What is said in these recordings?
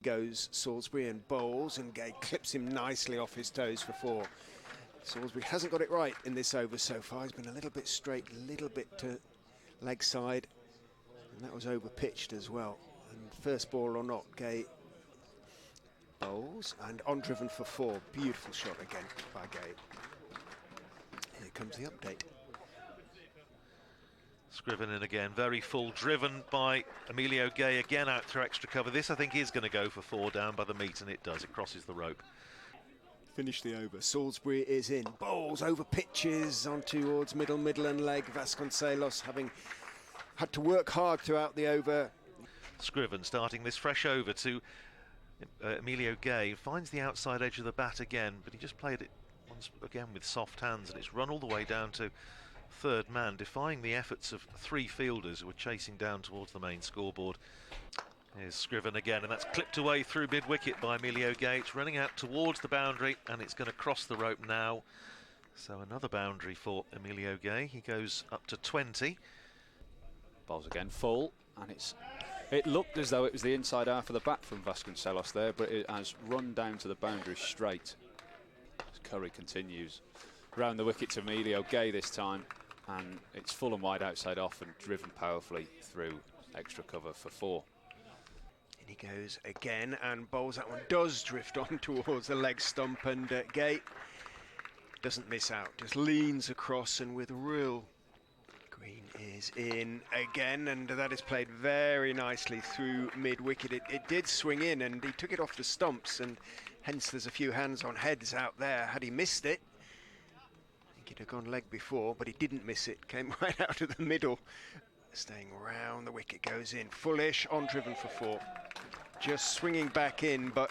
Goes Salisbury and bowls, and Gay clips him nicely off his toes for 4. Salisbury hasn't got it right in this over so far. He's been a little bit straight, a little bit to leg side, and that was over pitched as well. And first ball or not, Gay bowls and on driven for 4. Beautiful shot again by Gay. Here comes the update. Scriven in again, very full, driven by Emilio Gay, again out through extra cover. This I think is going to go for 4 down by the meet, and it does, it crosses the rope. Finish the over. Salisbury is in, bowls over pitches on towards middle and leg. Vasconcelos having had to work hard throughout the over. Scriven starting this fresh over to Emilio Gay, finds the outside edge of the bat again, but he just played it once again with soft hands, and it's run all the way down to third man, defying the efforts of 3 fielders who were chasing down towards the main scoreboard. Here's Scriven again, and that's clipped away through mid-wicket by Emilio Gay. It's running out towards the boundary, and it's going to cross the rope now. So another boundary for Emilio Gay. He goes up to 20. Ball's again full, and it looked as though it was the inside half of the bat from Vasconcelos there, but it has run down to the boundary straight. As Curry continues round the wicket to Emilio Gay this time, and it's full and wide outside off and driven powerfully through extra cover for 4. And he goes again and bowls. That one does drift on towards the leg stump, and Gay doesn't miss out, just leans across, and with real green is in again, and that is played very nicely through mid-wicket. It did swing in, and he took it off the stumps, and hence there's a few hands on heads out there. Had he missed it, he'd have gone leg before, but he didn't miss it. Came right out of the middle, staying round the wicket, goes in. Fullish, on driven for 4. Just swinging back in, but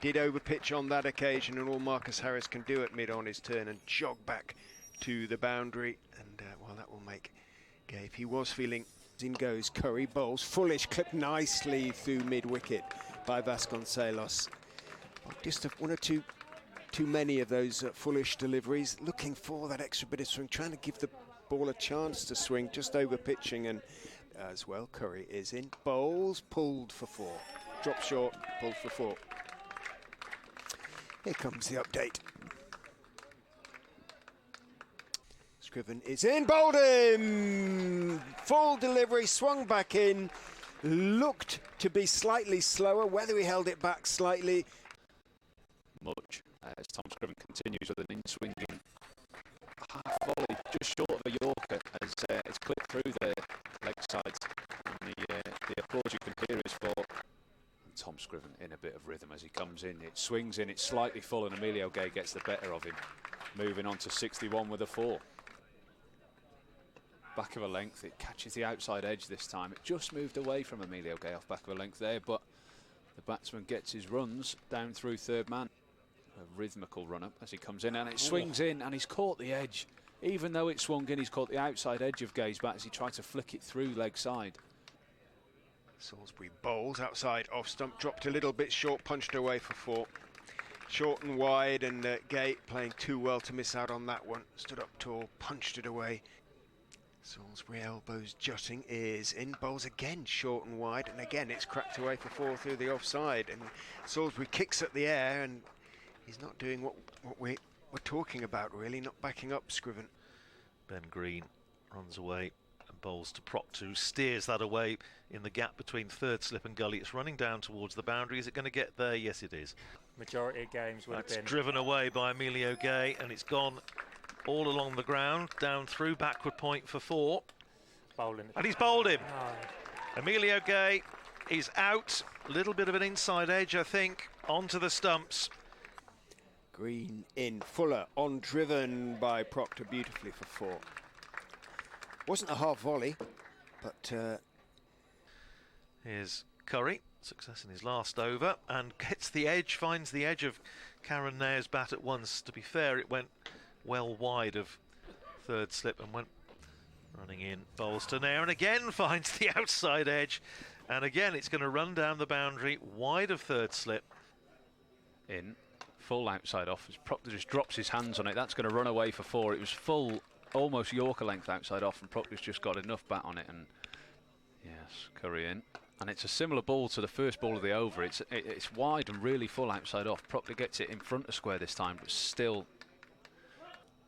did overpitch on that occasion, and all Marcus Harris can do at mid on his turn and jog back to the boundary. And well, that will make Gay, if he was feeling. In goes Curry, bowls. Fullish clipped nicely through mid-wicket by Vasconcelos. Just 1 or 2 too many of those Fullish deliveries, looking for that extra bit of swing, trying to give the ball a chance to swing, just over pitching, and as well Curry is in. Bowls, pulled for 4. Drop short, pulled for 4. Here comes the update. Scriven is in, bowled him! Full delivery, swung back in, looked to be slightly slower, whether he held it back slightly. Much as Tom Scriven continues with an in-swinging half volley just short of a Yorker, as it's clipped through the leg sides, and the applause you can hear is for Tom Scriven in a bit of rhythm as he comes in. It swings in, it's slightly full, and Emilio Gay gets the better of him, moving on to 61 with a 4. Back of a length, it catches the outside edge this time. It just moved away from Emilio Gay off back of a length there, but the batsman gets his runs down through third man. A rhythmical run-up as he comes in, and it swings in, and he's caught the edge. Even though it swung in, he's caught the outside edge of Gay's bat as he tried to flick it through leg side. Salisbury bowls outside off stump, dropped a little bit short, punched away for 4. Short and wide, and Gay playing too well to miss out on that one. Stood up tall, punched it away. Salisbury elbows jutting, is in, bowls again short and wide, and again it's cracked away for 4 through the offside, and Salisbury kicks at the air, and he's not doing what we're talking about, really, not backing up Scriven. Ben Green runs away and bowls to Proctor, who steers that away in the gap between third slip and gully. It's running down towards the boundary. Is it going to get there? Yes, it is. Majority of games would have been driven away by Emilio Gay, and it's gone all along the ground, down through backward point for 4. bowling. And he's bowled him. Emilio Gay is out. A little bit of an inside edge, I think, onto the stumps. Green in, Fuller on driven by Proctor beautifully for 4. Wasn't a half volley, but here's Curry, success in his last over, and gets the edge, finds the edge of Karen Nair's bat at once. To be fair, it went well wide of third slip and went running in, bowls to Nair, and again finds the outside edge, and again it's going to run down the boundary wide of third slip. In, full outside off, as Proctor just drops his hands on it. That's going to run away for 4. It was full, almost Yorker length outside off, and Proctor's just got enough bat on it, and yes, Curry in. And it's a similar ball to the first ball of the over. It's wide and really full outside off. Proctor gets it in front of square this time, but still.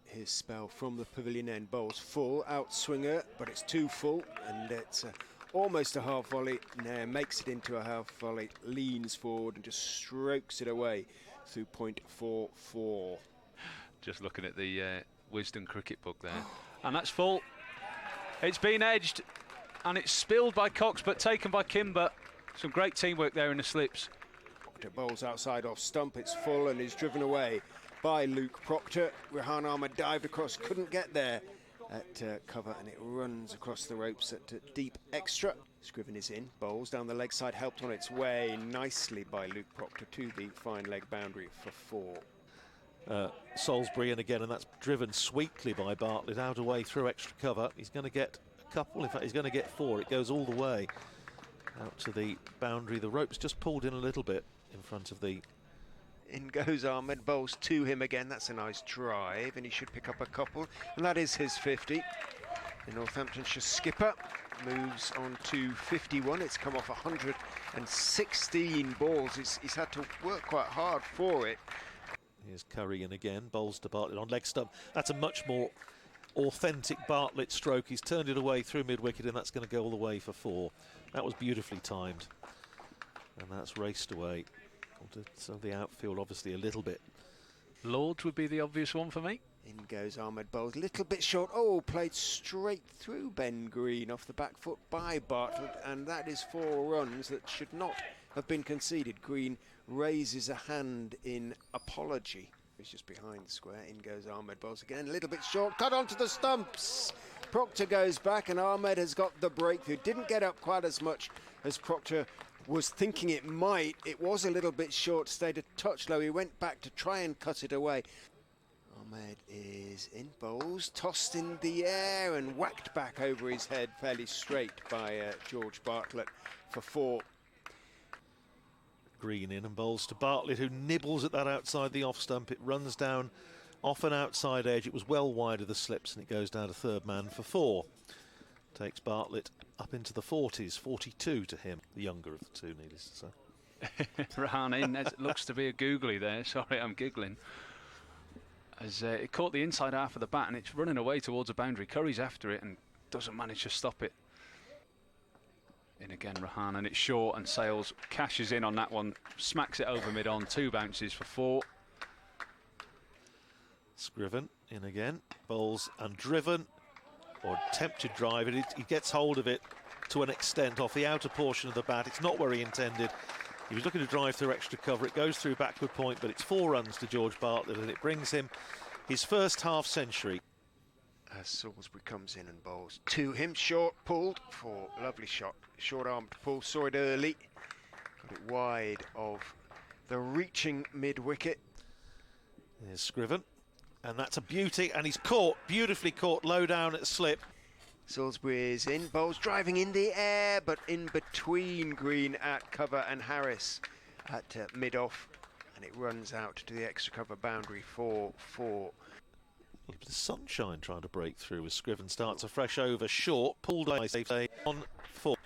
His spell from the pavilion end, bowls full, outswinger, but it's too full, and it's almost a half volley. Now makes it into a half volley, leans forward and just strokes it away through .44. Just looking at the Wisdom cricket book there. And that's full. It's been edged, and it's spilled by Cox, but taken by Kimber. Some great teamwork there in the slips. Proctor bowls outside off stump, it's full and is driven away by Luke Proctor. Rehan Ahmed dived across, couldn't get there at cover, and it runs across the ropes at deep extra. Scriven is in, bowls down the leg side, helped on its way nicely by Luke Proctor to the fine leg boundary for 4. Salisbury in again, and that's driven sweetly by Bartlett out away through extra cover. He's going to get a couple, in fact he's going to get 4. It goes all the way out to the boundary. The rope's just pulled in a little bit in front of the... In goes Ahmed, bowls to him again. That's a nice drive, and he should pick up a couple, and that is his 50. The Northamptonshire skipper moves on to 51. It's come off 116 balls. He's had to work quite hard for it. Here's Curry in again, bowls to Bartlett on leg stump. That's a much more authentic Bartlett stroke. He's turned it away through mid-wicket, and that's going to go all the way for 4. That was beautifully timed, and that's raced away. So the outfield obviously a little bit. Lords would be the obvious one for me. In goes Ahmed, bowls a little bit short. Oh, played straight through Ben Green off the back foot by Bartlett, and that is 4 runs that should not have been conceded. Green raises a hand in apology. He's just behind the square. In goes Ahmed, bowls again, a little bit short, cut onto the stumps. Proctor goes back, and Ahmed has got the breakthrough. Didn't get up quite as much as Proctor was thinking it might. It was a little bit short, stayed a touch low. He went back to try and cut it away. Ahmed is in, bowls, tossed in the air and whacked back over his head fairly straight by George Bartlett for 4. Green in and bowls to Bartlett, who nibbles at that outside the off stump. It runs down off an outside edge. It was well wide of the slips, and it goes down to third man for 4. Takes Bartlett up into the 40s, 42 to him, the younger of the two, needless to say. Rahan in, it looks to be a googly there. Sorry, I'm giggling. As it caught the inside half of the bat, and it's running away towards a boundary. Curry's after it and doesn't manage to stop it. In again, Rahan, and it's short, and Sales cashes in on that one, smacks it over mid-on, 2 bounces for 4. Scriven in again, bowls and driven, or attempted drive, and he gets hold of it to an extent off the outer portion of the bat. It's not where he intended. He was looking to drive through extra cover. It goes through backward point, but it's 4 runs to George Bartlett, and it brings him his first half century. As Salisbury comes in and bowls to him, short, pulled for lovely shot, short armed pull, saw it early, got it wide of the reaching mid wicket. There's Scriven, and that's a beauty, and he's caught, beautifully caught low down at slip. Salisbury is in, bowls driving in the air, but in between Green at cover and Harris at mid off, and it runs out to the extra cover boundary for 4. The sunshine trying to break through as Scriven starts a fresh over, short, pulled by safety on 4.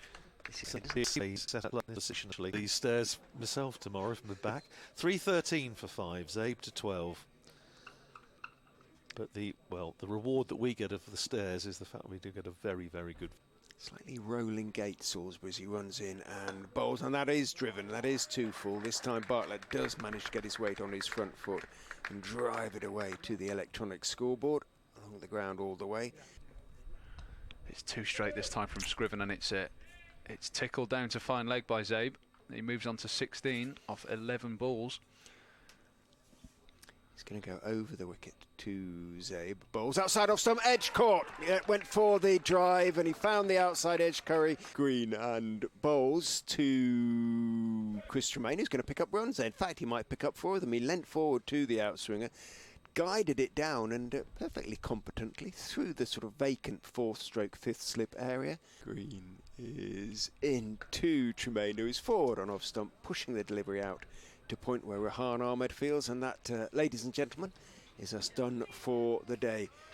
Set up positionally these stairs myself tomorrow from the back. 3:13 for 5, Zabe to 12. But the reward that we get of the stairs is the fact we do get a very, very good. Slightly rolling gait, Salisbury, as he runs in and bowls, and that is driven, that is too full. This time Bartlett does manage to get his weight on his front foot and drive it away to the electronic scoreboard, along the ground all the way. It's 2 straight this time from Scriven, and it's tickled down to fine leg by Zabe. He moves on to 16 off 11 balls. He's going to go over the wicket to Zabe. Bowls outside off stump, edge caught. Yeah, went for the drive, and he found the outside edge. Curry, Green, and bowls to Chris Tremaine, who's going to pick up runs there. In fact, he might pick up 4 of them. He leant forward to the outswinger, guided it down, and perfectly competently through the sort of vacant 4th stroke 5th slip area. Green is into Tremaine, who is forward on off stump, pushing the delivery out to point where Rehan Ahmed feels, and that, ladies and gentlemen, is us done for the day.